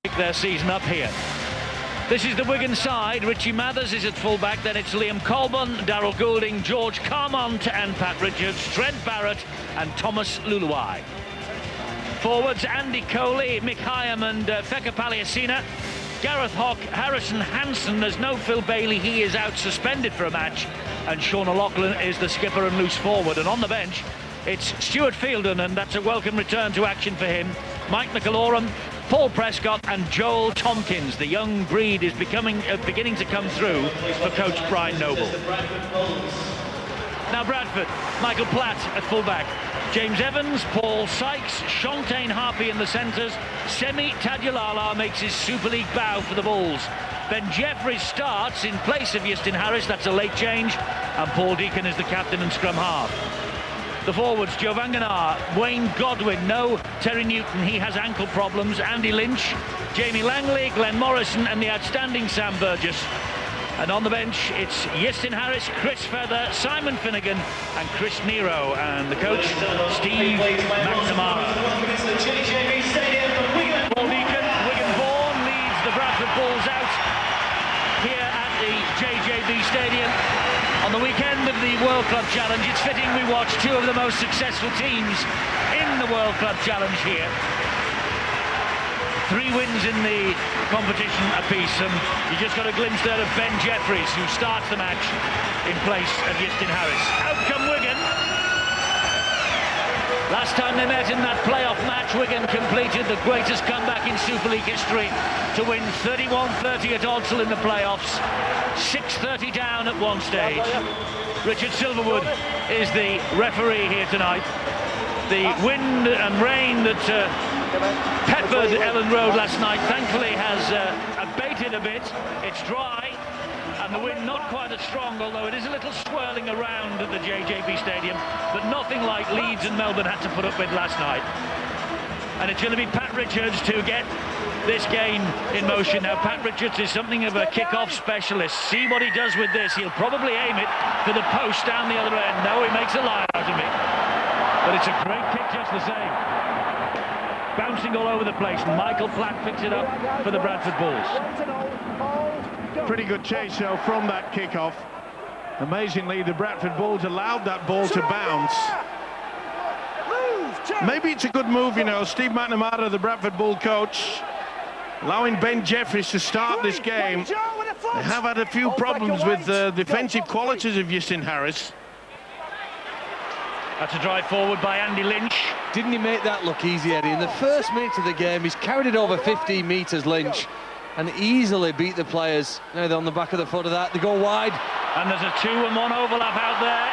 Their season up here. This is the Wigan side. Richie Mathers is at fullback, then it's Liam Colburn, Darryl Goulding, George Carmont and Pat Richards, Trent Barrett and Thomas Luluai. Forwards Andy Coley, Mick Hyam and Feka Paliasina. Gareth Hock, Harrison Hansen. There's no Phil Bailey, he is out suspended for a match, and Sean O'Loughlin is the skipper and loose forward. And on the bench it's Stuart Fielden, and that's a welcome return to action for him. Mike McAlorum, Paul Prescott and Joel Tompkins. The young breed is beginning to come through for coach Brian Noble. Now Bradford, Michael Platt at fullback, James Evans, Paul Sykes, Shontaine Harpy in the centres. Semi Tadulala makes his Super League bow for the Bulls. Ben Jeffries starts in place of Justin Harris, that's a late change, and Paul Deacon is the captain and scrum half. The forwards, Joe Vanganar, Wayne Godwin, no Terry Newton, he has ankle problems, Andy Lynch, Jamie Langley, Glenn Morrison and the outstanding Sam Burgess. And on the bench, it's Justin Harris, Chris Feather, Simon Finnegan and Chris Nero, and the coach, Steve McNamara. Paul Deacon, Wigan-born, leads the Bradford Bulls out here at the JJB Stadium. On the weekend of the World Club Challenge, it's fitting we watch two of the most successful teams in the World Club Challenge here. 3 wins in the competition apiece, and you just got a glimpse there of Ben Jeffries, who starts the match in place of Justin Harris. Out come Wigan. Last time they met in that playoff match, Wigan completed the greatest comeback in Super League history to win 31-30 at Odsal in the playoffs. 6-30 down at one stage. Richard Silverwood is the referee here tonight. The wind and rain that peppered Ellen Road last night thankfully has abated a bit. It's dry and the wind not quite as strong, although it is a little swirling around at the JJB Stadium, but nothing like Leeds and Melbourne had to put up with last night. And it's going to be Pat Richards to get this game in motion. Now Pat Richards is something of a kick-off specialist. See what he does with this. He'll probably aim it for the post down the other end. No, he makes a line out of it. But it's a great kick just the same. Bouncing all over the place. Michael Platt picks it up for the Bradford Bulls. Pretty good chase though from that kick-off. Amazingly, the Bradford Bulls allowed that ball to bounce. Maybe it's a good move, you know. Steve McNamara, the Bradford Bull coach, allowing Ben Jeffries to start this game. They have had a few problems with the defensive qualities of Justin Harris. That's a drive forward by Andy Lynch. Didn't he make that look easy, Eddie? In the first minute of the game, he's carried it over 15 metres, Lynch, and easily beat the players. Now they're on the back of the foot of that. They go wide. And there's a 2-1 overlap out there.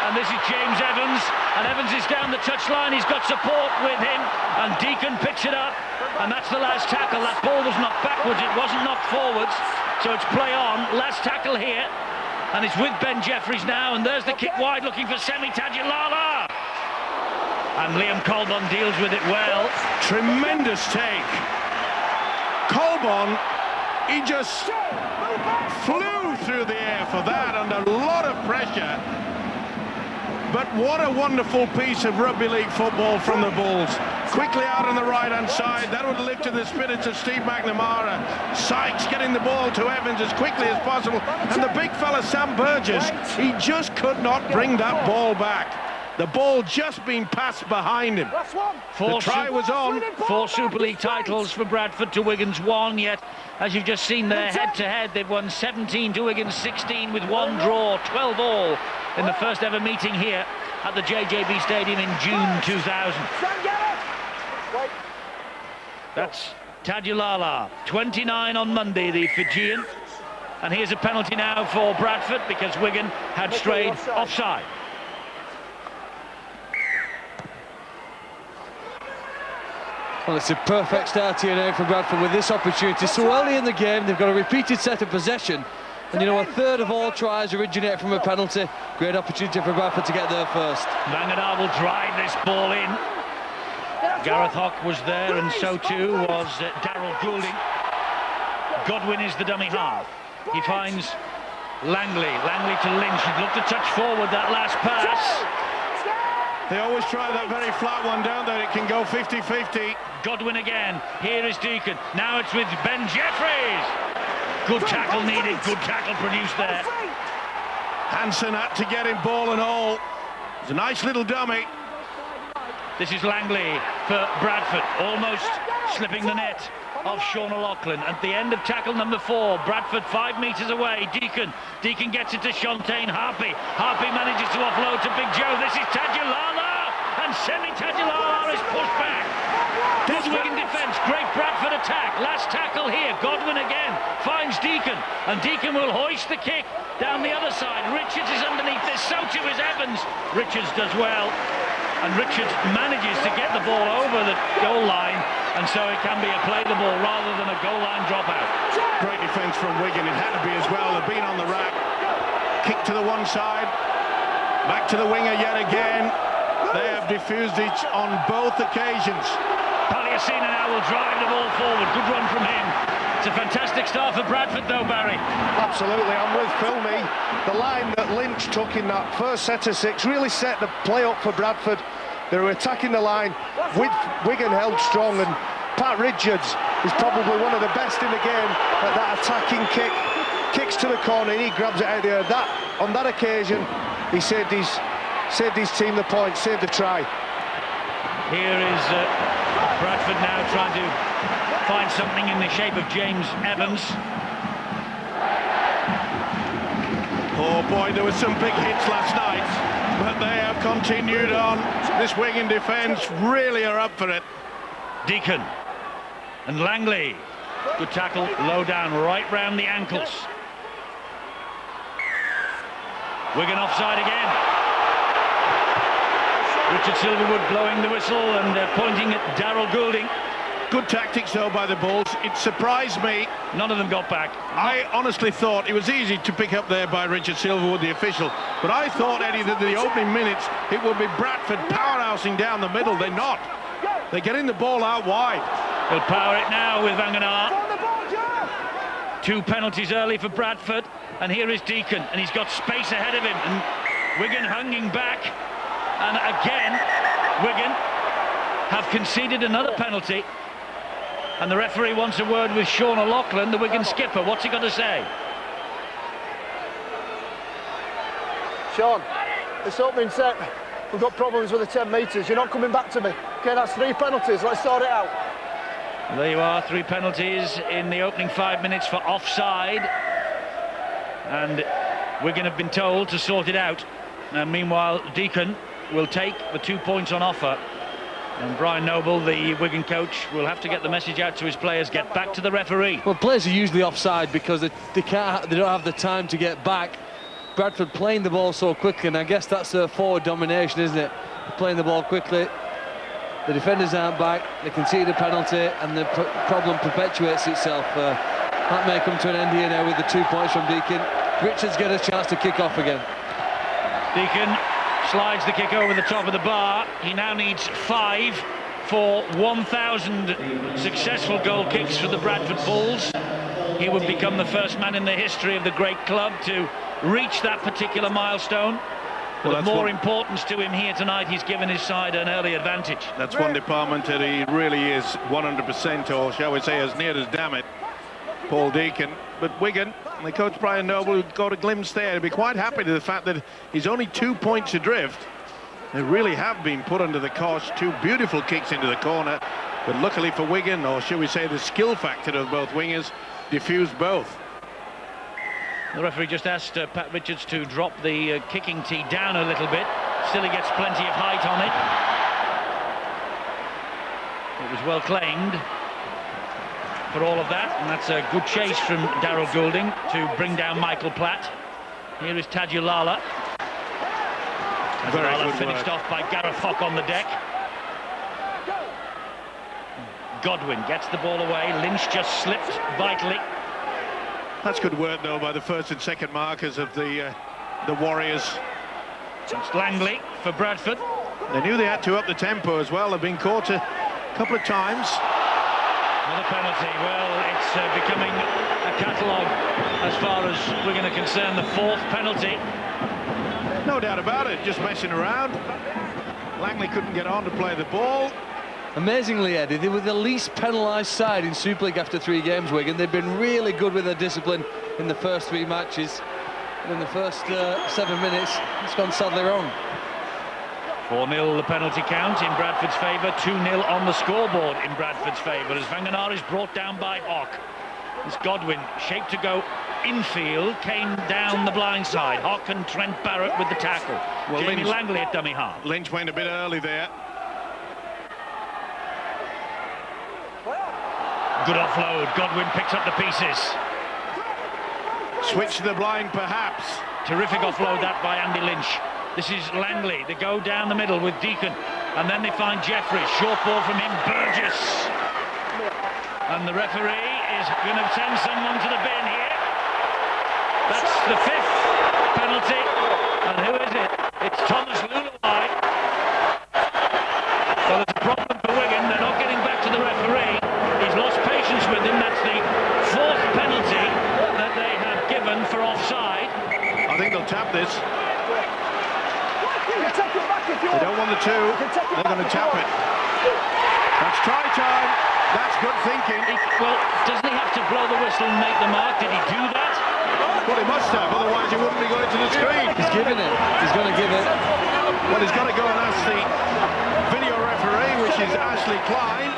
And this is James Evans. And Evans is down the touchline. He's got support with him. And Deacon picks it up. And that's the last tackle. That ball was knocked backwards. It wasn't knocked forwards. So it's play on. Last tackle here. And it's with Ben Jeffries now. And there's the kick wide looking for Semi Tadulala. And Liam Colburn deals with it well. Tremendous take. Colburn, he just flew through the air for that under a lot of pressure. But what a wonderful piece of rugby league football from the Bulls. Quickly out on the right-hand side, that would have lifted the spirits of Steve McNamara. Sykes getting the ball to Evans as quickly as possible. And the big fella, Sam Burgess, he just could not bring that ball back. The ball just being passed behind him. The try was on. 4 Super League titles for Bradford to Wigan's 1, yet as you've just seen there, head-to-head, they've won 17 to Wigan's 16 with 1 draw, 12 all in the first ever meeting here at the JJB Stadium in June 2000. That's Tadulala, 29 on Monday, the Fijian. And here's a penalty now for Bradford because Wigan had strayed offside. Well, it's a perfect start here now for Bradford with this opportunity. So early in the game, they've got a repeated set of possession. And, you know, a third of all tries originate from a penalty. Great opportunity for Bradford to get there first. Vanganar will drive this ball in. Gareth Hock was there, and so too was Darryl Goulding. Godwin is the dummy half. He finds Langley to Lynch. He'd look to touch forward that last pass. They always try that very flat one down there. It can go 50-50. Godwin again. Here is Deacon. Now it's with Ben Jeffries. Good tackle needed. Good tackle produced there. Hansen had to get him ball and all. It's a nice little dummy. This is Langley for Bradford, almost slipping the net of Sean O'Loughlin. At the end of tackle number 4, Bradford 5 metres away. Deacon gets it to Shantaine Harpy. Harpy manages to offload to Big Joe. This is Tadulala, and Semi-Tadulala is pushed back. Good Wigan defence, great Bradford attack. Last tackle here, Godwin again finds Deacon, and Deacon will hoist the kick down the other side. Richards is underneath this, so too is Evans. Richards does well, and Richards manages to get the ball over the goal line, and so it can be a play the ball rather than a goal line dropout. Great defence from Wigan, it had to be as well. They've been on the rack. Kick to the one side, back to the winger yet again. They have diffused it on both occasions. Palliasina now will drive the ball forward. Good run from him. It's a fantastic start for Bradford though, Barry. Absolutely, I'm with Philmy. The line that Lynch took in that first set of 6 really set the play up for Bradford. They were attacking the line with Wigan held strong, and Pat Richards is probably one of the best in the game at that attacking kick. Kicks to the corner and he grabs it out there. On that occasion, he saved his team the point, saved the try. Here is Bradford now trying to find something in the shape of James Evans. Oh boy, there were some big hits last night, but they have continued on. This Wigan defence really are up for it. Deacon and Langley. Good tackle, low down, right round the ankles. Wigan offside again. Richard Silverwood blowing the whistle and pointing at Daryl Goulding. Good tactics though by the Bulls. It surprised me. None of them got back. I honestly thought it was easy to pick up there by Richard Silverwood, the official, but I thought, Eddie, that the opening minutes it would be Bradford powerhousing down the middle. They're not. They're getting the ball out wide. They'll power it now with Wanganah. 2 penalties early for Bradford, and here is Deacon, and he's got space ahead of him, and Wigan hanging back, and again Wigan have conceded another penalty, and the referee wants a word with Sean O'Loughlin, the Wigan skipper. What's he got to say? Sean, this opening set, we've got problems with the 10 metres. You're not coming back to me. Okay, that's 3 penalties. Let's sort it out. There you are, 3 penalties in the opening 5 minutes for offside, and Wigan have been told to sort it out. And meanwhile, Deacon will take the 2 points on offer, and Brian Noble, the Wigan coach, will have to get the message out to his players, get back to the referee. Well, players are usually offside because they don't have the time to get back. Bradford playing the ball so quickly, and I guess that's their forward domination, isn't it? Playing the ball quickly, the defenders aren't back, they concede a penalty, and the problem perpetuates itself. That may come to an end here now with the 2 points from Deacon. Richards get a chance to kick off again. Deacon slides the kick over the top of the bar. He now needs 5 for 1,000 successful goal kicks for the Bradford Bulls. He would become the first man in the history of the great club to reach that particular milestone. But of more importance to him here tonight, he's given his side an early advantage. That's one department that he really is 100%, or shall we say as near as damn it, Paul Deacon. But Wigan, and the coach Brian Noble got a glimpse there. He'd be quite happy to the fact that he's only 2 points adrift. They really have been put under the cosh. 2 beautiful kicks into the corner, but luckily for Wigan, or shall we say the skill factor of both wingers, diffused both. The referee just asked Pat Richards to drop the kicking tee down a little bit. Still he gets plenty of height on it. It was well claimed for all of that, and that's a good chase from Daryl Goulding to bring down Michael Platt. Here is Tadulala. Tadulala finished off by Gareth Hock on the deck. Godwin gets the ball away. Lynch just slipped vitally. That's good work though by the first and second markers of the Warriors. It's Langley for Bradford. They knew they had to up the tempo as well. They've been caught a couple of times. Another penalty. Well, it's becoming a catalogue as far as we're going to concern. The 4th penalty. No doubt about it, just messing around. Langley couldn't get on to play the ball. Amazingly, Eddie, they were the least penalised side in Super League after 3 games, Wigan. They've been really good with their discipline in the first 3 matches. And in the first 7 minutes, it's gone sadly wrong. 4-0 the penalty count in Bradford's favour, 2-0 on the scoreboard in Bradford's favour as Vanganar is brought down by Hock. It's Godwin, shaped to go infield, came down the blind side. Hock and Trent Barrett with the tackle. Well, Jamie Langley at dummy half. Lynch went a bit early there. Good offload, Godwin picks up the pieces. Switch to the blind, perhaps. Terrific offload that by Andy Lynch. This is Langley, they go down the middle with Deacon, and then they find Jeffries, short ball from him, Burgess. And the referee is going to send someone to the bin here. That's the 5th penalty, and who is it? It's Thomas Luluai. So there's a problem for Wigan, they're not getting back to the referee. He's lost patience with him, that's the 4th penalty that they have given for offside. I think they'll tap this. They don't want the 2, they're going to tap it. That's try time. That's good thinking. Well, doesn't he have to blow the whistle and make the mark? Did he do that? Well, he must have, otherwise he wouldn't be going to the screen. He's giving it. He's going to give it. Well, he's got to go and ask the video referee, which is Ashley Klein.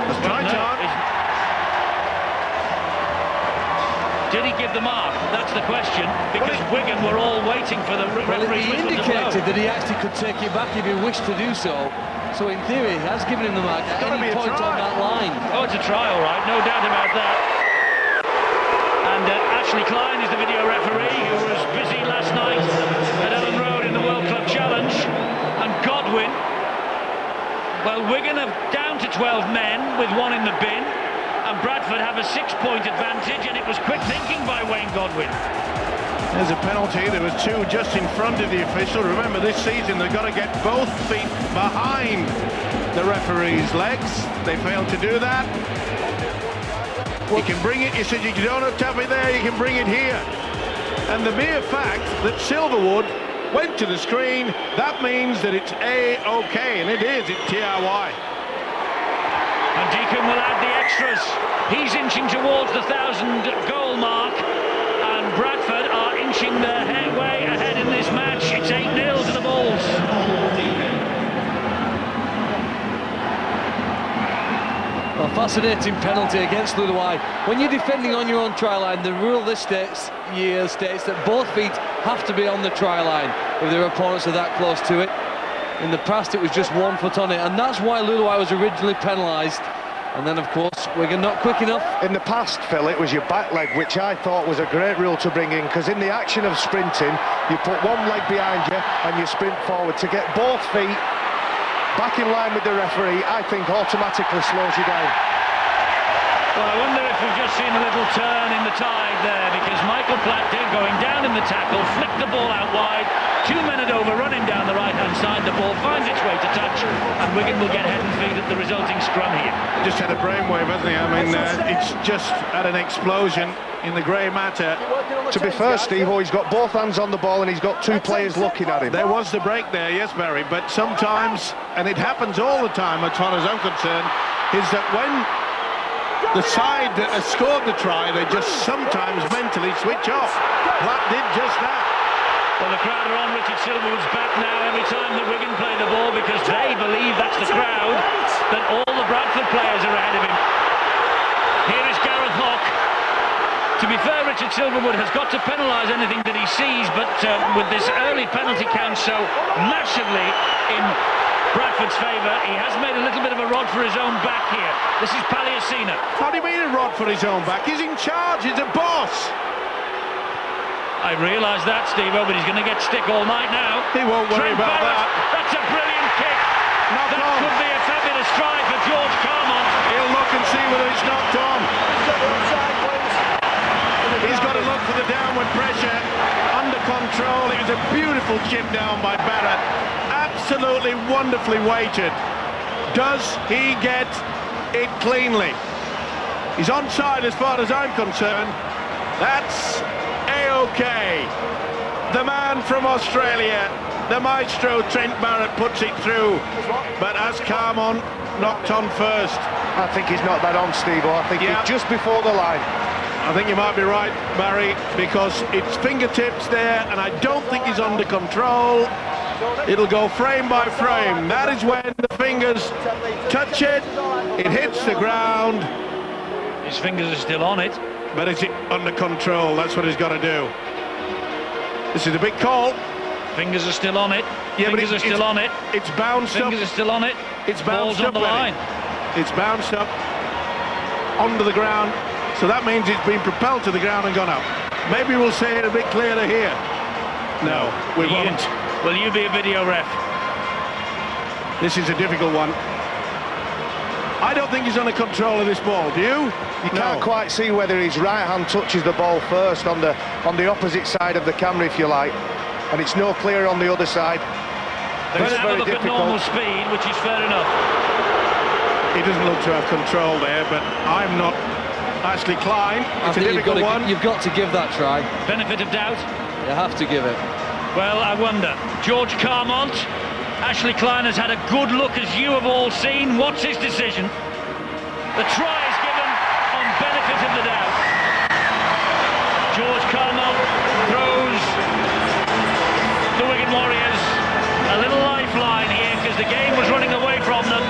That's try time. Did he give the mark? That's the question, because Wigan were all waiting for the referee's He whistle to indicated blow. that he actually could take it back if he wished to do so. So in theory, he has given him the mark at any point on that line. Oh, it's a try, all right, no doubt about that. And Ashley Klein is the video referee, who was busy last night at Ellen Road in the World Club Challenge. And Godwin, well, Wigan are down to 12 men with 1 in the bin. And Bradford have a 6-point advantage, and it was quick thinking by Wayne Godwin. There's a penalty. There was 2 just in front of the official. Remember, this season they've got to get both feet behind the referee's legs. They failed to do that. You can bring it, you said you don't have to tap it there, you can bring it here. And the mere fact that Silverwood went to the screen, that means that it's A-OK, and it is, it's TRY. And Deacon will add the extras. He's inching towards the 1,000-goal mark, and Bradford are inching their way ahead in this match. It's 8-0 to the Bulls. A fascinating penalty against Luluai. When you're defending on your own try line, the rule this year states that both feet have to be on the try line if their opponents are that close to it. In the past, it was just 1 foot on it, and that's why Luluai was originally penalised. And then, of course, Wigan not quick enough. In the past, Phil, it was your back leg, which I thought was a great rule to bring in, because in the action of sprinting, you put 1 leg behind you and you sprint forward. To get both feet back in line with the referee, I think automatically slows you down. Well, I wonder if we've just seen a little turn in the tide there, because Michael Platt did, going down in the tackle, flicked the ball out wide. 2 men had overrun him down the right-hand side. The ball finds its way to touch, and Wigan will get head and feet at the resulting scrum here. Just had a brainwave, hasn't he? I mean, it's just had an explosion in the grey matter. To be fair, Steve, he's got both hands on the ball and he's got 2 players looking at him. There was the break there, yes, Barry, but sometimes, and it happens all the time as far as I'm concerned, is that when the side that has scored the try, they just sometimes mentally switch off. Platt did just that. Well, the crowd are on Richard Silverwood's back now every time that Wigan play the ball, because they believe that's the crowd, that all the Bradford players are ahead of him. Here is Gareth Hock. To be fair, Richard Silverwood has got to penalise anything that he sees, but with this early penalty count so massively in Bradford's favour, he has made a little bit of a rod for his own back here. This is Paliasina. How do you mean a rod for his own back? He's in charge, he's a boss. I realise that, Steve-O, but he's going to get stick all night now. He won't worry Trent about Barrett, that. That's a brilliant kick. Knocked That on. could be a fabulous strike for George Carmont. He'll look and see whether it's knocked on. He's got to look for the downward pressure. Under control. It was a beautiful chip down by Barrett. Absolutely wonderfully weighted. Does he get it cleanly? He's onside as far as I'm concerned. That's A-OK. The man from Australia the maestro Trent Barrett puts it through, but as Carmon knocked on first. I think he's not that on, Steve-o. I think he's just before the line. I think you might be right, Barry, because it's fingertips there, and I don't think he's under control. It'll go frame by frame. That is when the fingers touch it, it hits the ground. His fingers are still on it. But is it under control? That's what he's got to do. This is a big call. Fingers are still on it. Yeah, fingers are still on it. It's bounced up. Fingers are still on it. It's bounced Ball's up on the line. It's bounced up onto the ground. So that means it's been propelled to the ground and gone up. Maybe we'll say it a bit clearer here. No, we won't. Will you be a video ref? This is a difficult one. I don't think he's under control of this ball, do you? You can't quite see whether his right hand touches the ball first on the opposite side of the camera, if you like, and it's no clearer on the other side. Let's have a look at normal speed, which is fair enough. He doesn't look to have control there, but I'm not Ashley Klein. It's a difficult one. You've got to give that try. Benefit of doubt? You have to give it. Well, I wonder. George Carmont, Ashley Klein has had a good look, as you have all seen. What's his decision? The try is given on benefit of the doubt. George Carmont throws the Wigan Warriors a little lifeline here, because the game was running away from them.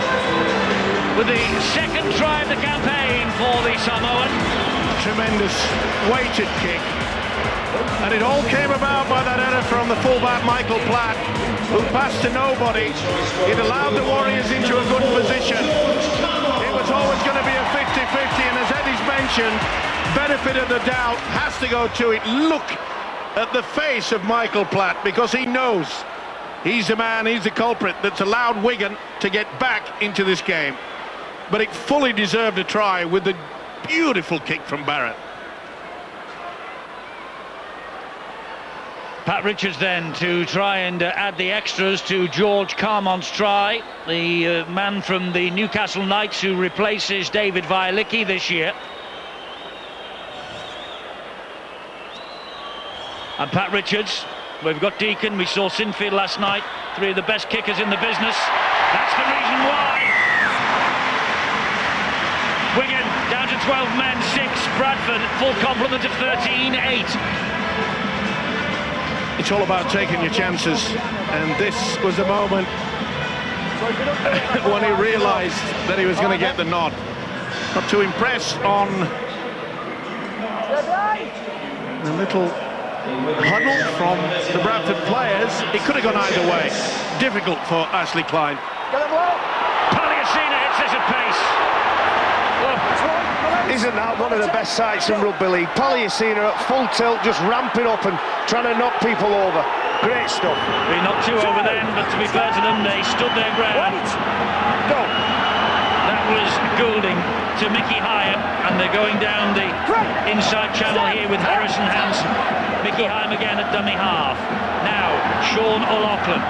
With the second try of the campaign for the Samoan. Tremendous weighted kick. And it all came about by that error from the fullback Michael Platt, who passed to nobody. It allowed the Warriors into a good position. It was always going to be a 50-50, and as Eddie's mentioned, benefit of the doubt has to go to it. Look at the face of Michael Platt, because he knows he's the man, he's the culprit that's allowed Wigan to get back into this game. But it fully deserved a try with the beautiful kick from Barrett. Pat Richards then to try and add the extras to George Carmont's try, the man from the Newcastle Knights who replaces David Violicki this year. And Pat Richards, we've got Deacon, we saw Sinfield last night, three of the best kickers in the business. That's the reason why. Wigan down to 12 men, 6. Bradford full complement of 13-8. It's all about taking your chances, and this was the moment when he realised that he was going to get the nod. Not to impress on the little huddle from the Bradford players. It could have gone either way. Difficult for Ashley Klein. Palliasina hits this at pace. Isn't that one of the best sights in rugby league? Palliasina at full tilt, just ramping up and trying to knock people over. Great stuff. They knocked two over then, but to be fair to them, they stood their ground. Go. That was Goulding to Mickey Hyam, and they're going down the inside channel here with Harrison Hansen. Mickey Hyam again at dummy half. Now, Sean O'Loughlin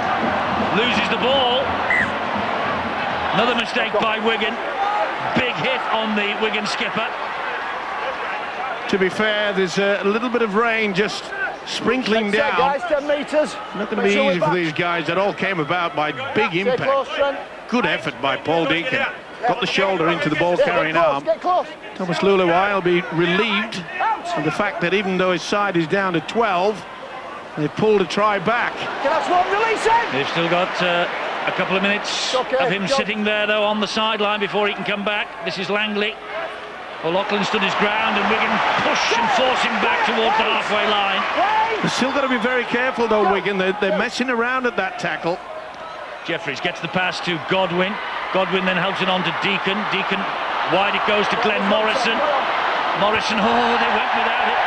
loses the ball. Another mistake by Wigan. Big hit on the Wigan skipper. To be fair, there's a little bit of rain just sprinkling down. Guys, 10 metres. Not going to be easy for these guys. That all came about by big impact. Good effort by Paul Deacon. Got the shoulder into the ball carrying arm. Thomas Luluai will be relieved of the fact that even though his side is down to 12, they pulled a try back. They've still got a couple of minutes of him sitting there, though, on the sideline before he can come back. This is Langley. O'Loughlin stood his ground, and Wigan push and force him back towards the halfway line. They've still got to be very careful, though, Wigan. They're messing around at that tackle. Jeffries gets the pass to Godwin. Godwin then helps it on to Deacon. Deacon, wide it goes to Glenn Morrison. Morrison, they went without it.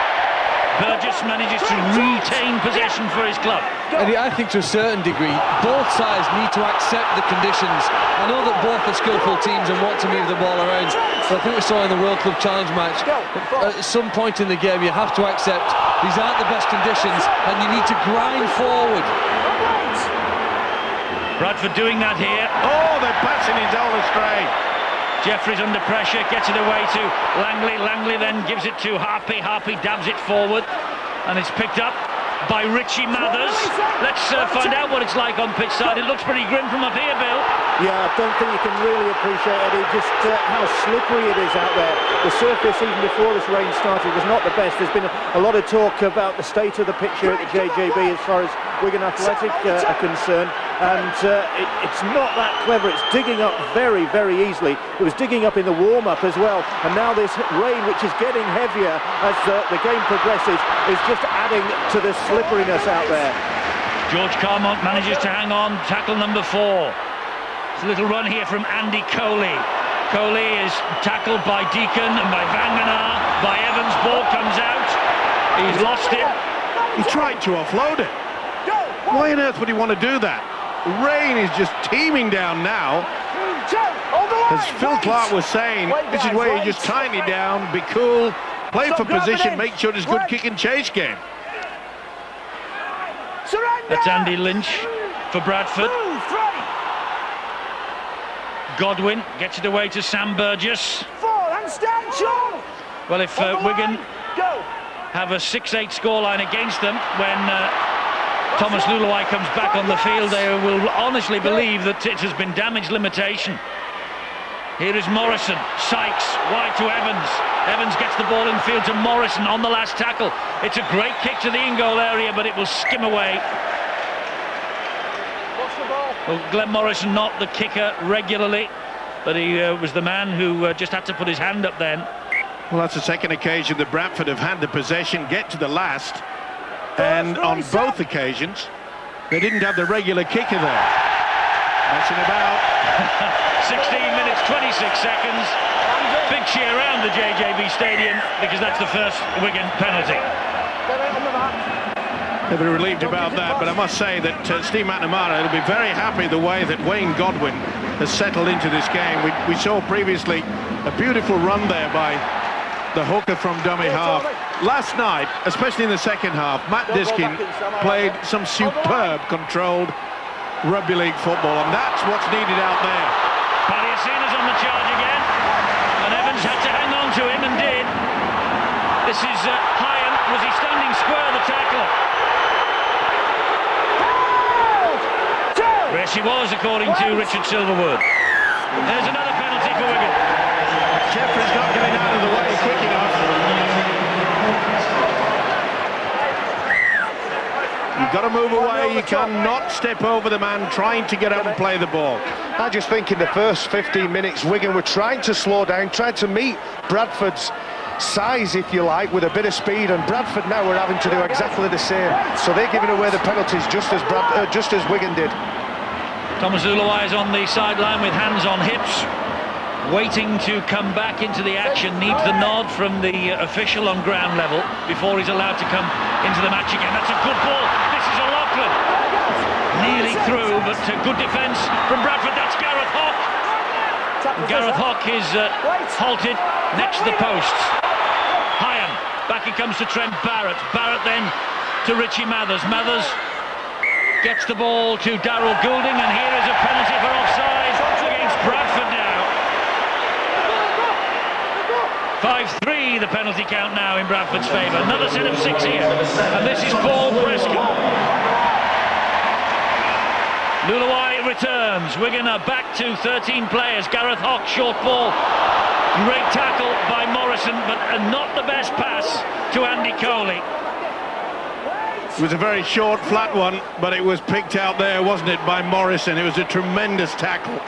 Burgess manages to retain possession for his club. And I think to a certain degree, both sides need to accept the conditions. I know that both are skillful teams and want to move the ball around, but I think we saw in the World Club Challenge match, at some point in the game you have to accept these aren't the best conditions and you need to grind forward. Bradford doing that here. Oh, they're passing it all astray. Jeffries under pressure, gets it away to Langley. Langley then gives it to Harpy. Harpy dabs it forward, and it's picked up by Richie Mathers. Let's find out what it's like on pitch side. It looks pretty grim from up here, Bill. Yeah, I don't think you can really appreciate, Eddie, just how slippery it is out there. The surface, even before this rain started, was not the best. There's been a lot of talk about the state of the pitch here at the JJB as far as Wigan Athletic are concerned, and it's not that clever. It's digging up very, very easily. It was digging up in the warm-up as well, and now this rain, which is getting heavier as the game progresses, is just adding to the slipperiness out there. George Carmont manages to hang on, tackle number 4. It's a little run here from Andy Coley. Coley is tackled by Deacon and by Vanganar, by Evans. Ball comes out. He's lost it. He tried to offload it. Why on earth would he want to do that? The rain is just teeming down now. As Phil Clark was saying, this is where you just tighten it down, be cool, play for position, make sure there's good kick and chase game. That's Andy Lynch for Bradford. Godwin gets it away to Sam Burgess. Well, if Wigan have a 6-8 scoreline against them when Thomas Luluai comes back on the field, they will honestly believe that it has been damage limitation. Here is Morrison. Sykes wide to Evans. Evans gets the ball in field to Morrison on the last tackle. It's a great kick to the in-goal area, but it will skim away. Well, Glenn Morrison not the kicker regularly, but he was the man who just had to put his hand up then. Well, that's the second occasion that Bradford have had the possession, get to the last, and on both occasions they didn't have the regular kicker there. Messing about. 16 minutes 26 seconds. Big cheer around the JJB Stadium because that's the first Wigan penalty. They'll be relieved about that, but I must say that Steve McNamara will be very happy the way that Wayne Godwin has settled into this game. We saw previously a beautiful run there by the hooker from dummy half. Last night, especially in the second half, Matt Diskin played some superb controlled rugby league football, and that's what's needed out there. Paliasina's on the charge again, and Evans had to hang on to him and did. This is Hyam. Was he standing square, the tackler? Yes, he was, according to Richard Silverwood. There's another penalty for Wigan. Jeffrey's not getting out of the way quick enough. You've got to move away. You cannot step over the man trying to get up and play the ball. I just think in the first 15 minutes, Wigan were trying to slow down, trying to meet Bradford's size, if you like, with a bit of speed, and Bradford now are having to do exactly the same. So they're giving away the penalties just as Wigan did. Thomas Luluai is on the sideline with hands on hips, waiting to come back into the action. Needs the nod from the official on ground level before he's allowed to come into the match again. That's a good ball. This is O'Loughlin. Nearly through, but good defence from Bradford. That's Gareth Hock. Gareth Hock is halted next to the posts. Hyam, back he comes to Trent Barrett. Barrett then to Richie Mathers. Mathers gets the ball to Darryl Goulding, and here is a penalty for offside against Bradford now. 5-3 the penalty count now in Bradford's favour. Another set of 6 here, and this is Paul Prescott. Luluai returns. Wigan are back to 13 players. Gareth Hock, short ball. Great tackle by Morrison, but not the best pass to Andy Coley. It was a very short, flat one, but it was picked out there, wasn't it, by Morrison. It was a tremendous tackle.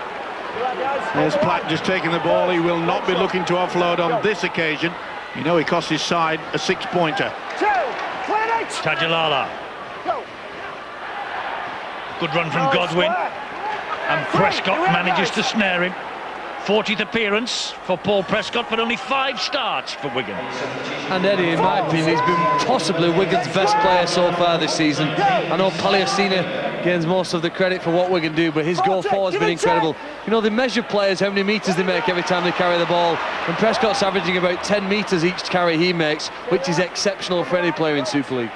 There's Platt just taking the ball. He will not be looking to offload on this occasion. You know he cost his side a 6-pointer. Tajalala. Good run from Godwin. And Prescott manages to snare him. 40th appearance for Paul Prescott, but only 5 starts for Wigan. And Eddie, in my opinion, he's been possibly Wigan's best player so far this season. I know Paliasina gains most of the credit for what Wigan do, but his goal forward has been incredible. You know, they measure players how many metres they make every time they carry the ball, and Prescott's averaging about 10 metres each carry he makes, which is exceptional for any player in Super League.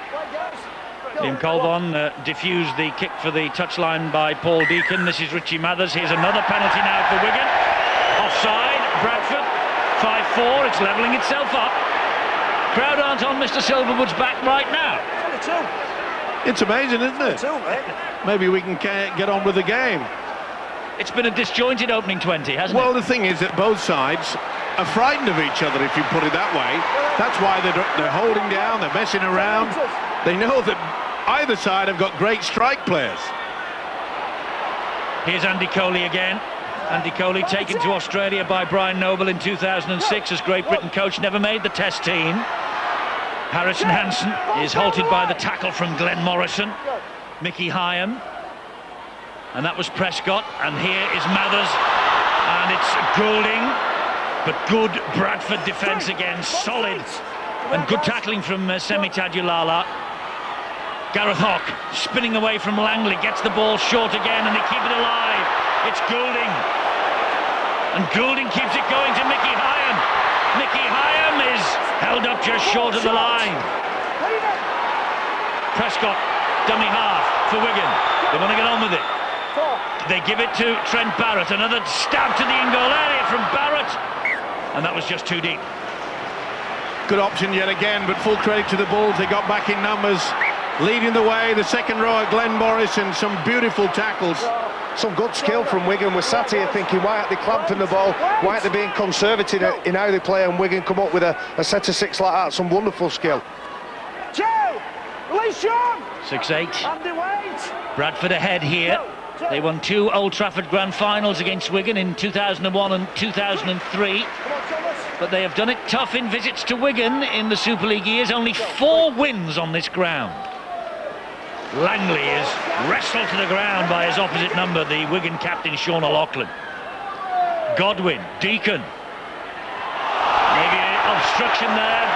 Liam Colbon diffused the kick for the touchline by Paul Deacon. This is Richie Mathers. Here's another penalty now for Wigan. Offside, Bradford, 5-4, it's levelling itself up. Crowd aren't on Mr. Silverwood's back right now. It's amazing, isn't it? Maybe we can get on with the game. It's been a disjointed opening 20, hasn't Well, it? the thing is that both sides are frightened of each other, if you put it that way. That's why they're holding down, they're messing around. They know that either side have got great strike players. Here's Andy Coley again. Andy Coley taken to Australia by Brian Noble in 2006 as Great Britain coach, never made the test team. Harrison Hansen is halted by the tackle from Glenn Morrison. Mickey Hyam. And that was Prescott, and here is Mathers, and it's Goulding, but good Bradford defence again, solid, and good tackling from Semi Tadulala. Gareth Hock spinning away from Langley, gets the ball short again, and they keep it alive. It's Goulding, and Goulding keeps it going to Mickey Hyam. Mickey Hyam is held up just short of the line. Prescott, dummy half for Wigan. They want to get on with it. They give it to Trent Barrett, another stab to the in-goal area from Barrett, and that was just too deep. Good option yet again, but full credit to the Bulls. They got back in numbers, leading the way. The second row of Glenn Morrison, some beautiful tackles. Some good skill from Wigan. We're sat here thinking, why aren't they clamping the ball? Why aren't they being conservative in how they play? And Wigan come up with a set of six like that. Some wonderful skill. Joe! Release Sean! 6-8. Andy Wade! Bradford ahead here. They won 2 Old Trafford Grand Finals against Wigan in 2001 and 2003. But they have done it tough in visits to Wigan in the Super League years. Only 4 wins on this ground. Langley is wrestled to the ground by his opposite number, the Wigan captain Sean O'Loughlin. Godwin, Deacon. Maybe obstruction there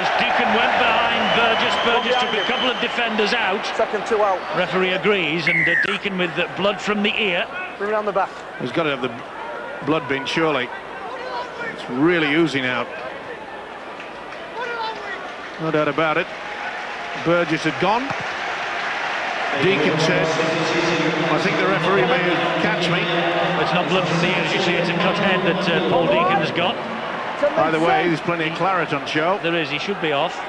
as Deacon went behind Burgess. Burgess took a couple of defenders out. Second 2 out. Referee agrees, and Deacon with blood from the ear. Bring it on the back. He's got to have the blood bin, surely. It's really oozing out. No doubt about it. Burgess had gone. Deacon said, I think the referee may catch me. It's not blood from the ear, as you see, it's a cut head that Paul Deacon has got. Either way, there's plenty of claret on show. There is, he should be off.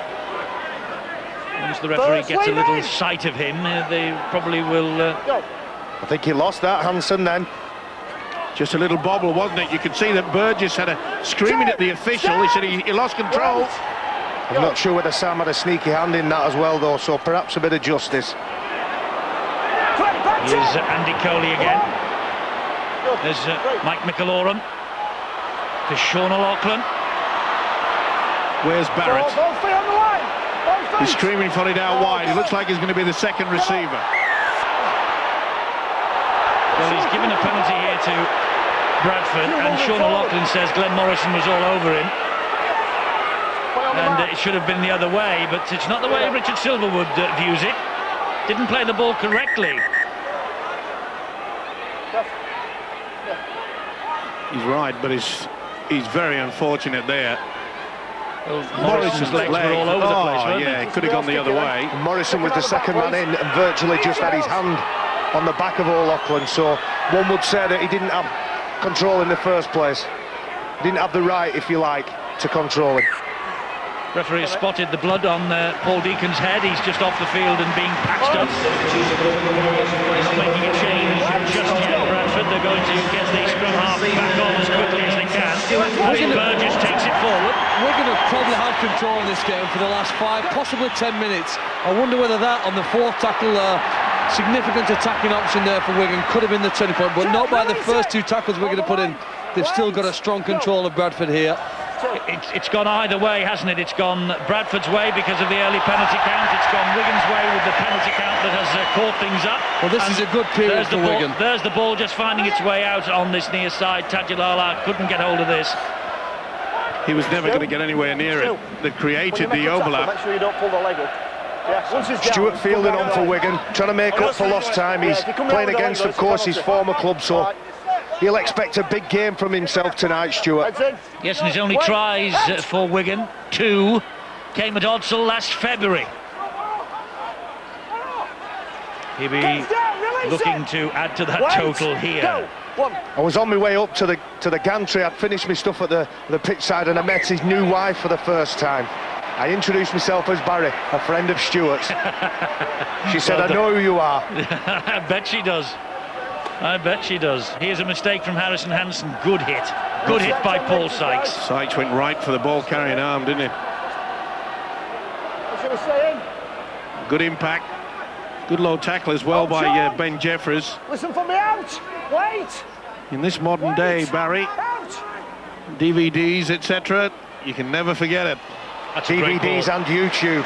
Once the referee gets a little sight of him, they probably will... I think he lost that, Hansen, then. Just a little bobble, wasn't it? You could see that Burgess had a screaming at the official. He said he lost control. I'm not sure whether Sam had a sneaky hand in that as well, though, so perhaps a bit of justice. Here's Andy Coley again. There's Mike McAlorum to Sean O'Loughlin. Where's Barrett? He's screaming for it out wide. He looks like he's going to be the second receiver. Well, he's given a penalty here to Bradford, and Sean O'Loughlin says Glenn Morrison was all over him. And it should have been the other way, but it's not the way Richard Silverwood views it. Didn't play the ball correctly. He's right, but he's very unfortunate there. Well, Morrison's legs were all over the place, weren't yeah, they? it could have gone the other way. Morrison was the second man in and virtually just had his hand on the back of O'Loughlin, so one would say that he didn't have control in the first place. He didn't have the right, if you like, to control him. Referee has spotted the blood on Paul Deacon's head. He's just off the field and being patched up. Not making a change just yet, Bradford. They're going to get the scrum half back on as quickly as they can. Burgess takes it forward. Wigan have probably had control in this game for the last 5, possibly 10 minutes. I wonder whether that, on the 4th tackle, significant attacking option there for Wigan, could have been the turning point, but not by the first 2 tackles Wigan have put in. They've still got a strong control of Bradford here. It's gone either way, hasn't it? It's gone Bradford's way because of the early penalty count. It's gone Wigan's way with the penalty count that has caught things up. Well, this is a good period for Wigan. There's the ball just finding its way out on this near side. Tadulala couldn't get hold of this. He was never going to get anywhere near it. They created the overlap. Make sure you don't pull the leg up. Stuart Fielding on for Wigan, trying to make up for lost time. He's playing against, of course, his former club, so he'll expect a big game from himself tonight, Stuart. Yes, and his only tries for Wigan, 2, came at Odsal last February. He'll be looking to add to that total here. I was on my way up to the gantry. I'd finished my stuff at the pitch side and I met his new wife for the first time. I introduced myself as Barry, a friend of Stuart's. She said, I know who you are. I bet she does. I bet she does. Here's a mistake from Harrison Hansen. Good hit. Good hit by Paul Sykes. Sykes went right for the ball carrying arm, didn't he? What should I say in? Good impact. Good low tackle as well by Ben Jeffries. Listen for me out. Wait. In this modern day, Barry, Out. DVDs, etc., you can never forget it. That's a great DVDs ball. and YouTube.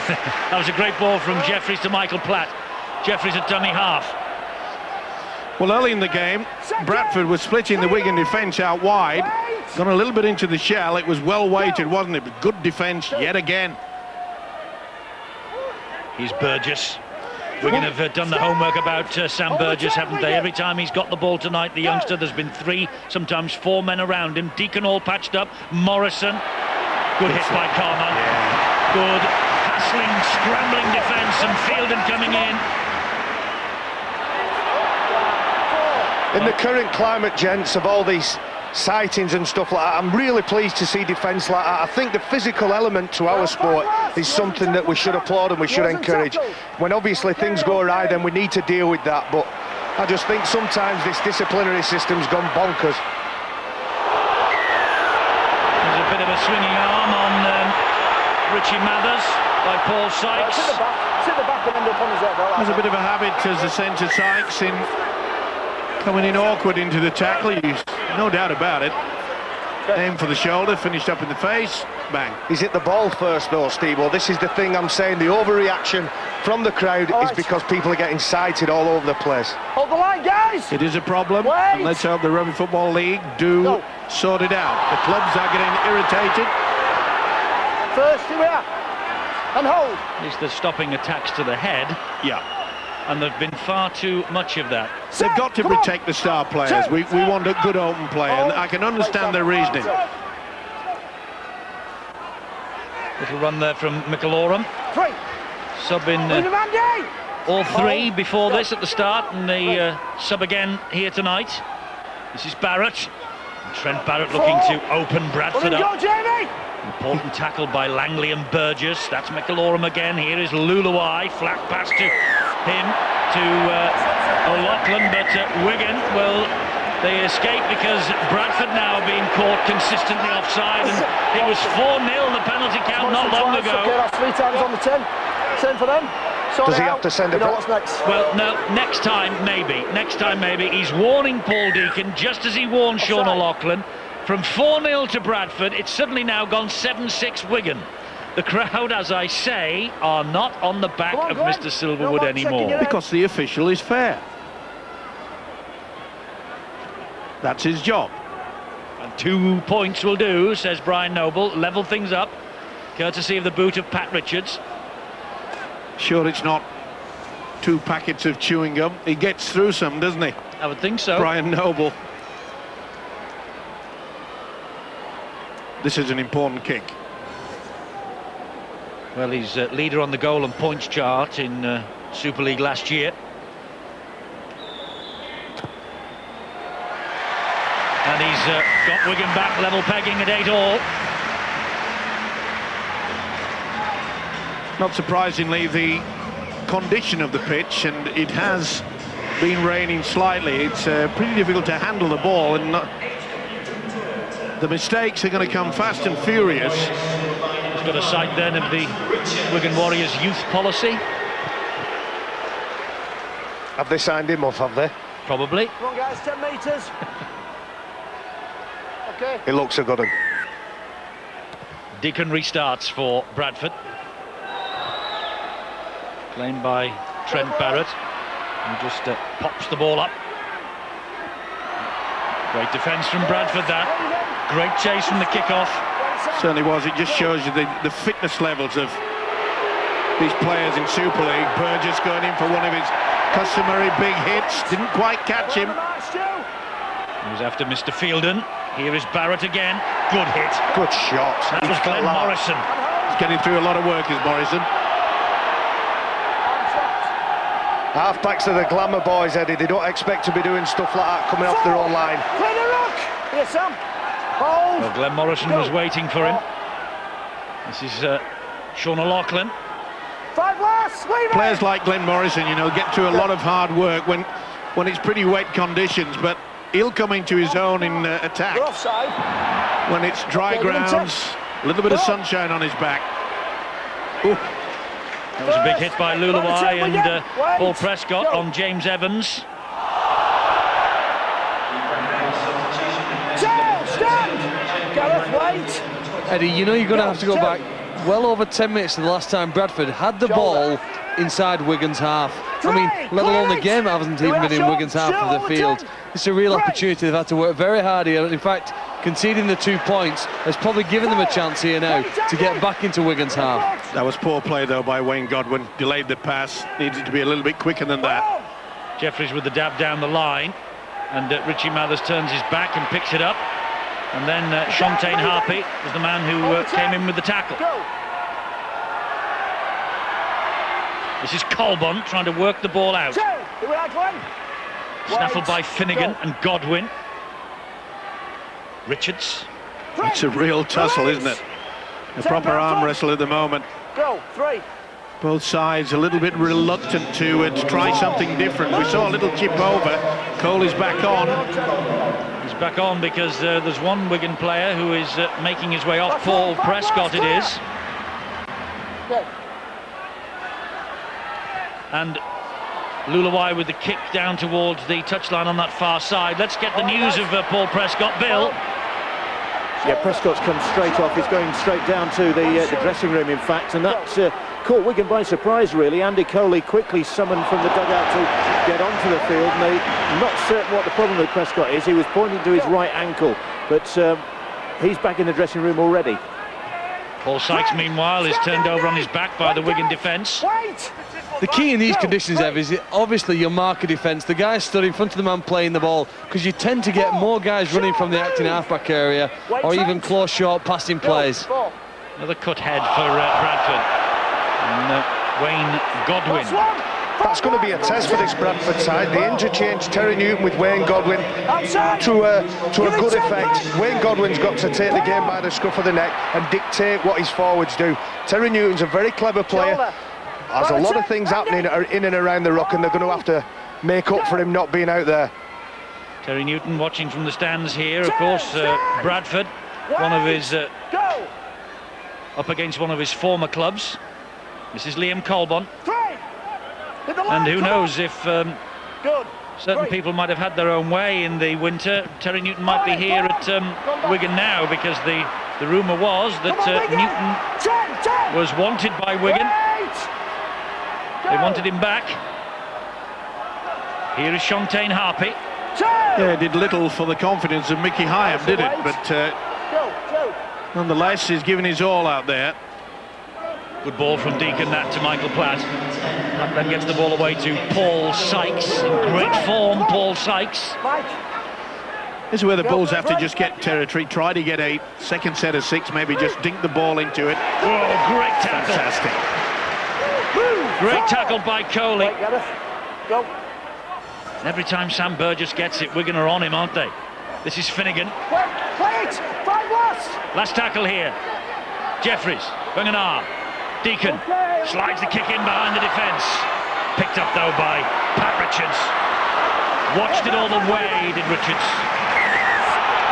That was a great ball from Jeffries to Michael Platt. Jeffries at dummy half. Well, early in the game, Bradford was splitting the Wigan defence out wide. Got a little bit into the shell. It was well weighted, wasn't it? But good defence yet again. Here's Burgess. Wigan have done the homework about Sam Burgess, haven't they? Every time he's got the ball tonight, the youngster, there's been 3, sometimes 4 men around him. Deacon all patched up. Morrison. Good hit by Carman. Good hassling, scrambling defence, and Fielden coming in. In the current climate, gents, of all these sightings and stuff like that, I'm really pleased to see defence like that. I think the physical element to our sport is something that we should applaud and we should encourage. When obviously things go awry, then we need to deal with that, but I just think sometimes this disciplinary system's gone bonkers. There's a bit of a swinging arm on Richie Mathers by Paul Sykes. Sit the back and end up on his head. Has a bit of a habit as a centre, Sykes, in coming in awkward into the tackle. No doubt about it. Aim for the shoulder, finished up in the face, bang. He's hit the ball first though, Steve. Well, this is the thing I'm saying, the overreaction from the crowd is because people are getting sighted all over the place. Hold the line, guys. It is a problem, Wait. and let's hope the Rugby Football League do sort it out. The clubs are getting irritated. First, here we are. And hold. At least they're stopping attacks to the head. Yeah. And there've been far too much of that. They've got to protect the star players. We want a good open play, and I can understand their reasoning. Little run there from McIlorum. 3. Sub in all 3 before this at the start, and the sub again here tonight. This is Barrett. And Trent Barrett looking to open Bradford up. Jamie. Important tackle by Langley and Burgess. That's McIlorum again. Here is Luluai. Flat pass to him, to O'Loughlin, but Wigan, well, they escape because Bradford now are being caught consistently offside, and it was 4-0, the penalty count not long ago. Okay, that's 3 times on the 10. 10 for them. Does he have to send it back? What's next? Well, no, next time maybe. Next time maybe. He's warning Paul Deacon, just as he warned Sean O'Loughlin. From 4-0 to Bradford, it's suddenly now gone 7-6 Wigan. The crowd, as I say, are not on the back of Mr. Silverwood anymore. Because the official is fair. That's his job. And 2 points will do, says Brian Noble. Level things up, courtesy of the boot of Pat Richards. Sure, it's not 2 packets of chewing gum. He gets through some, doesn't he? I would think so. Brian Noble. This is an important kick. Well, he's leader on the goal and points chart in Super League last year. And he's got Wigan back level pegging at 8-all. Not surprisingly, the condition of the pitch, and it has been raining slightly. It's pretty difficult to handle the ball, and the mistakes are going to come fast and furious. He's got a sight then of the Wigan Warriors youth policy. Have they signed him off, have they? Probably. Come on, guys, 10 metres. Okay. It looks a good one. Deacon restarts for Bradford. Claimed by Trent Barrett. And just pops the ball up. Great defence from Bradford, that. Great chase from the kick-off. Certainly was. It just shows you the fitness levels of these players in Super League. Burgess going in for one of his customary big hits. Didn't quite catch him. He was after Mr. Fielden. Here is Barrett again. Good hit. Good shot. That was Glenn Morrison. He's getting through a lot of work, is Morrison. Half-backs are the glamour boys, Eddie. They don't expect to be doing stuff like that coming off their own line. Play the rock. Here, Sam. Hold. Well, Glenn Morrison was waiting for him. This is Sean O'Loughlin. 5 last, leave it! Players like Glenn Morrison, you know, get to a lot of hard work when it's pretty wet conditions, but he'll come into his own in attack We're offside. when it's dry Okay, grounds, a little bit of sunshine on his back. Ooh. That was a big hit by Luluai and Wait. Paul Prescott Go. on James Evans. Stand! Gareth, wait! Eddie, you know you're going to have to go back well over 10 minutes to the last time Bradford had the ball inside Wigan's half. I mean, let alone the game hasn't even been in Wigan's half of the field. It's a real opportunity. They've had to work very hard here. In fact, conceding the 2 points has probably given them a chance here now to get back into Wigan's half. That was poor play, though, by Wayne Godwin. Delayed the pass, needed to be a little bit quicker than that. Jeffries with the dab down the line, and Richie Mathers turns his back and picks it up. And then Shontaine Harpy was the man who came in with the tackle. This is Colbon trying to work the ball out. Snaffled by Finnegan and Godwin. Richards. It's a real tussle, isn't it? A proper arm wrestle at the moment. Go, 3. Both sides a little bit reluctant to try something different. We saw a little chip over. Cole is back on. He's back on because there's one Wigan player who is making his way off. Paul Prescott it is. And Luluai with the kick down towards the touchline on that far side. Let's get the news of Paul Prescott. Bill. Yeah, Prescott's come straight off. He's going straight down to the dressing room, in fact, and that caught Wigan by surprise, really. Andy Coley quickly summoned from the dugout to get onto the field, and they're not certain what the problem with Prescott is. He was pointing to his right ankle, but he's back in the dressing room already. Paul Sykes, meanwhile, is turned over on his back by the Wigan defence. The key in these conditions, Ev, is obviously your marker defence. The guy stood in front of the man playing the ball, because you tend to get more guys running from the acting halfback area or even close, short passing plays. Another cut head for Bradford. And Wayne Godwin. That's going to be a test for this Bradford side. The interchange Terry Newton with Wayne Godwin to a good effect. Wayne Godwin's got to take the game by the scruff of the neck and dictate what his forwards do. Terry Newton's a very clever player. There's a lot of things happening in and around the rock, and they're going to have to make up for him not being out there. Terry Newton watching from the stands here. Of course, Bradford, one of his up against one of his former clubs. This is Liam Colbon. And who knows if certain people might have had their own way in the winter. Terry Newton might be here at Wigan now, because the rumour was that Newton was wanted by Wigan. They wanted him back. Here is Shontaine Harpy. Yeah, it did little for the confidence of Mickey Hyam, did it? But nonetheless, he's given his all out there. Good ball from Deacon, that to Michael Platt. Platt then gets the ball away to Paul Sykes. In great form, Paul Sykes. This is where the Bulls have to just get territory, try to get 8, second set of 6, maybe just dink the ball into it. Oh, great tackle. Fantastic. Great tackle by Coley. Every time Sam Burgess gets it, Wigan are on him, aren't they? This is Finnegan. Last tackle here. Jeffries, Wenger, Deacon slides the kick in behind the defence. Picked up though by Pat Richards. Watched it all the way, did Richards.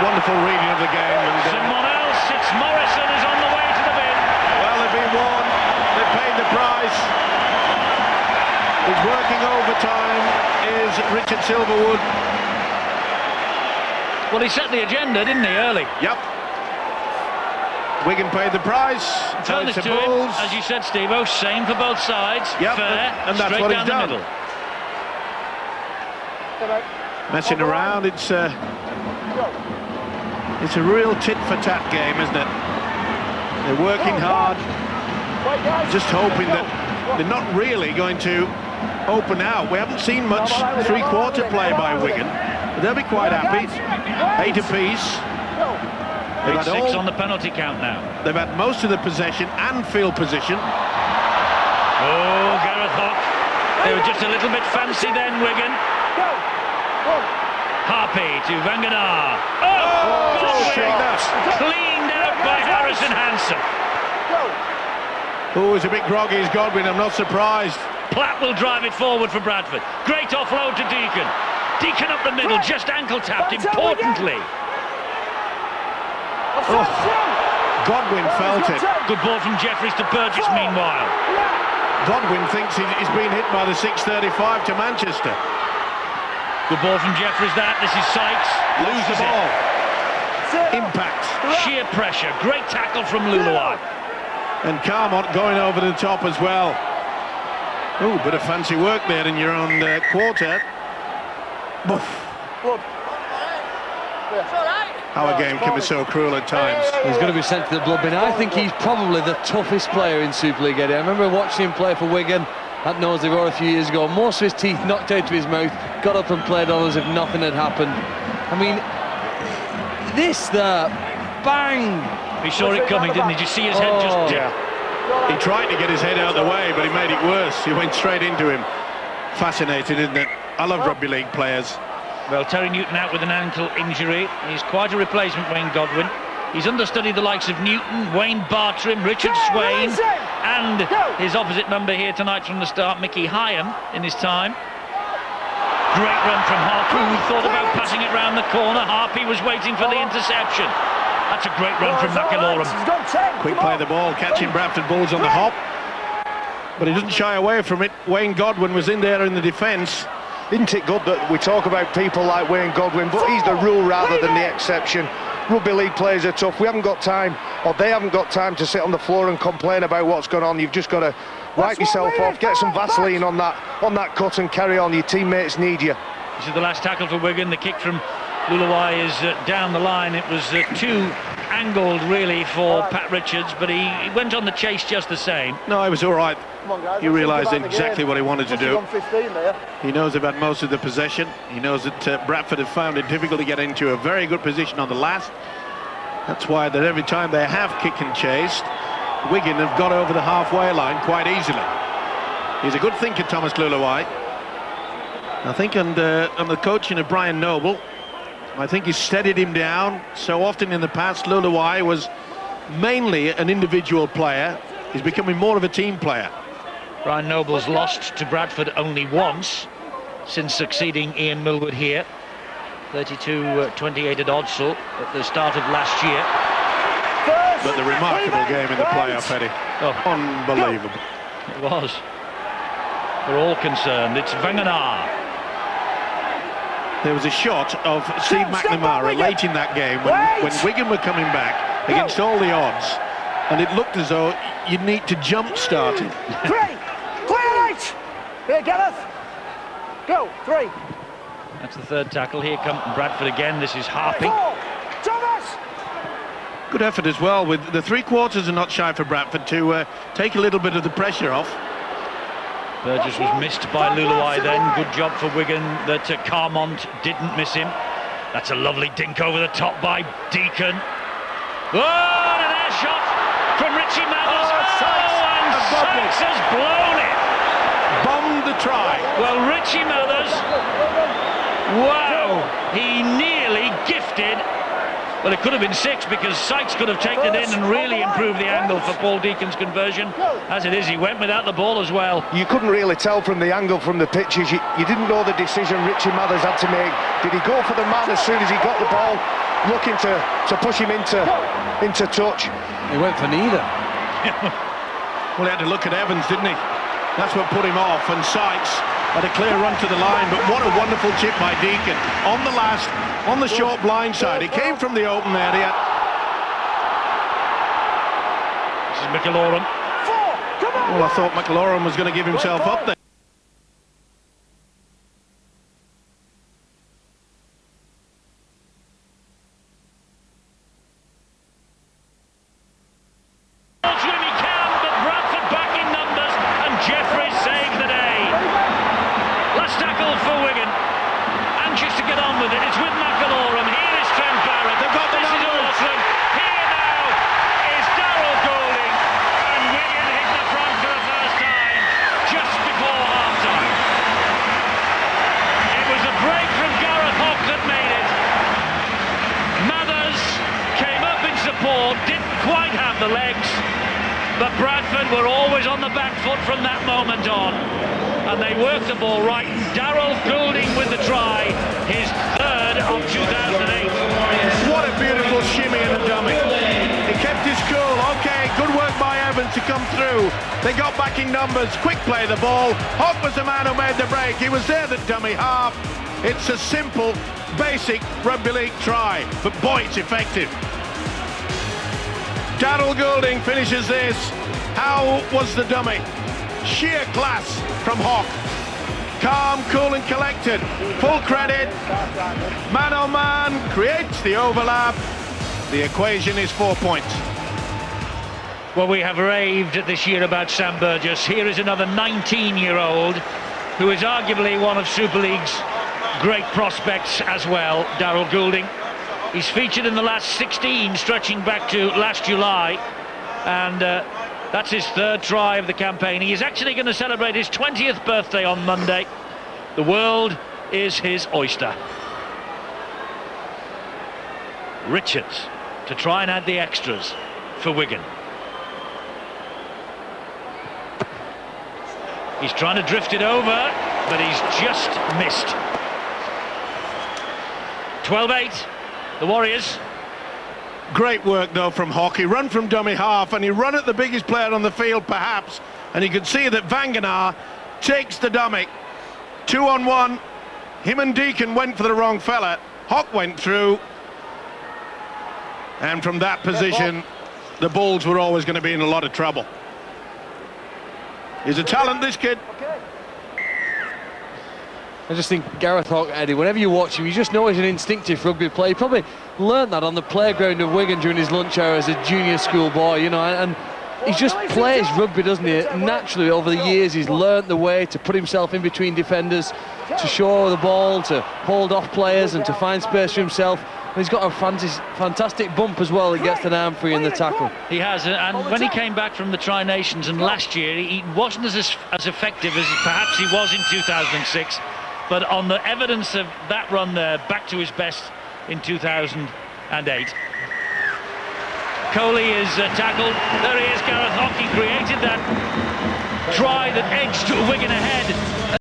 Wonderful reading of the game. And someone else, it's Morrison, is on the way to the bin. Well, they've been warned, they've paid the price. He's working overtime, is Richard Silverwood. Well, he set the agenda, didn't he, early? Yep. Wigan paid the price. Fairness to him, as you said, Steve-O, same for both sides. Yep, fair, and that's straight what down he's done. the middle. Messing around, it's a real tit-for-tat game, isn't it? They're working hard, just hoping that they're not really going to open out. We haven't seen much three-quarter play by Wigan, but they'll be quite happy. 8 apiece. They've had 6 on the penalty count now. They've had most of the possession and field position. Oh, Gareth Hock. They were just a little bit fancy then, Wigan. Harpy to Wenger. Oh, shake that. cleaned out by Harrison Hansen. Oh, he's a bit groggy, is Godwin, I'm not surprised. Platt will drive it forward for Bradford. Great offload to Deacon. Deacon up the middle, just ankle tapped, importantly. Oh, Godwin felt it. Good ball from Jeffries to Burgess meanwhile. Godwin thinks he's been hit by the 6:35 to Manchester. Good ball from Jeffries that. This is Sykes. Loses the ball. Impact. Sheer pressure. Great tackle from Luluai. And Carmont going over the top as well. Oh, bit of fancy work there in your own quarter. Our game can be so cruel at times. He's going to be sent to the blood bin. I think he's probably the toughest player in Super League, Eddie. I remember watching him play for Wigan at Knowsley Road a few years ago. Most of his teeth knocked out of his mouth, got up and played on as if nothing had happened. I mean, this there, bang! He saw it coming, didn't he? Did you see his head just... Yeah. He tried to get his head out of the way, but he made it worse. He went straight into him. Fascinating, isn't it? I love rugby league players. Well, Terry Newton out with an ankle injury. He's quite a replacement, Wayne Godwin. He's understudied the likes of Newton, Wayne Bartram, Richard Swain, and his opposite number here tonight from the start, Mickey Hyam, in his time. Great run from Harpy, who thought about passing it round the corner. Harpy was waiting for the interception. That's a great run from McIlorum. Quick play of the ball, catching Bradford Bulls on the hop. But he doesn't shy away from it. Wayne Godwin was in there in the defence. Isn't it good that we talk about people like Wayne Godwin, but he's the rule rather than the exception. Rugby league players are tough. We haven't got time, or they haven't got time to sit on the floor and complain about what's going on. You've just got to wipe yourself off, get some Vaseline on that cut and carry on. Your teammates need you. This is the last tackle for Wigan. The kick from Luluai is down the line. It was too angled really for Pat Richards, but he went on the chase just the same. No, he was all right. He realised exactly what he wanted to do. He knows about most of the possession. He knows that Bradford have found it difficult to get into a very good position on the last. That's why that every time they have kick and chased, Wigan have got over the halfway line quite easily. He's a good thinker, Thomas Luluai. I think under the coaching of Brian Noble, I think he steadied him down. So often in the past, Luluai was mainly an individual player. He's becoming more of a team player. Brian Noble's lost to Bradford only once since succeeding Ian Millwood here. 32-28 at Odsal at the start of last year. But the remarkable game in the playoff, Eddie. Oh, unbelievable. It was. We're all concerned. It's Wangenaar. There was a shot of Steve McNamara late in that game when Wigan were coming back against all the odds, and it looked as though you'd need to jump-start it. Clear it! Here, Gareth. Go, 3. That's the third tackle. Here come Bradford again. This is Harpy. 4. Thomas! Good effort as well. With the three quarters are not shy for Bradford to take a little bit of the pressure off. Burgess was missed by Luluai then. Good job for Wigan that Carmont didn't miss him. That's a lovely dink over the top by Deacon. Oh, and an air shot from Richie Mathers. And Sykes has blown it. Bombed the try. Well, Richie Mathers, wow, he nearly gifted. Well, it could have been 6 because Sykes could have taken it in and really improved the angle for Paul Deacon's conversion. As it is, he went without the ball as well. You couldn't really tell from the angle from the pitches. You didn't know the decision Richie Mathers had to make. Did he go for the man as soon as he got the ball, looking to push him into touch? He went for neither. Well, he had to look at Evans, didn't he? That's what put him off, and Sykes had a clear run to the line, but what a wonderful chip by Deacon. On the short blind side. He came from the open area. This is McIlorum. Well, I thought McIlorum was going to give himself up there. But Bradford were always on the back foot from that moment on, and they worked the ball right. Darryl Goulding with the try, his third of 2008. What a beautiful shimmy in the dummy. He kept his cool. Okay, good work by Evans to come through. They got back in numbers. Quick play the ball. Hogg was the man who made the break. He was there, the dummy half. It's a simple, basic rugby league try, but boy, it's effective. Darryl Goulding finishes this. How was the dummy? Sheer class from Hogg. Calm, cool and collected. Full credit. Man on man creates the overlap. The equation is 4 points. Well, we have raved this year about Sam Burgess. Here is another 19-year-old who is arguably one of Super League's great prospects as well, Darryl Goulding. He's featured in the last 16, stretching back to last July, and that's his third try of the campaign. He is actually going to celebrate his 20th birthday on Monday. The world is his oyster. Richards to try and add the extras for Wigan. He's trying to drift it over, but he's just missed. 12-8, the Warriors. Great work though from Hogg. He run from dummy half and he run at the biggest player on the field perhaps, and you can see that Vangenaar takes the dummy. 2-on-1. Him and Deacon went for the wrong fella. Hogg went through, and from that position the Bulls were always going to be in a lot of trouble. He's a talent, this kid. I just think Gareth Hogg, Eddie, whenever you watch him, you just know he's an instinctive rugby player. He probably learned that on the playground of Wigan during his lunch hour as a junior school boy, you know, and he just plays rugby, doesn't he? Naturally, over the years, he's learnt the way to put himself in between defenders, to show the ball, to hold off players and to find space for himself. And he's got a fantastic bump as well that gets an arm free in the tackle. He has, and when he came back from the Tri-Nations and last year, he wasn't as effective as perhaps he was in 2006. But on the evidence of that run there, back to his best in 2008. Coley is tackled. There he is, Gareth Hogg. He created that try that edged Wigan ahead.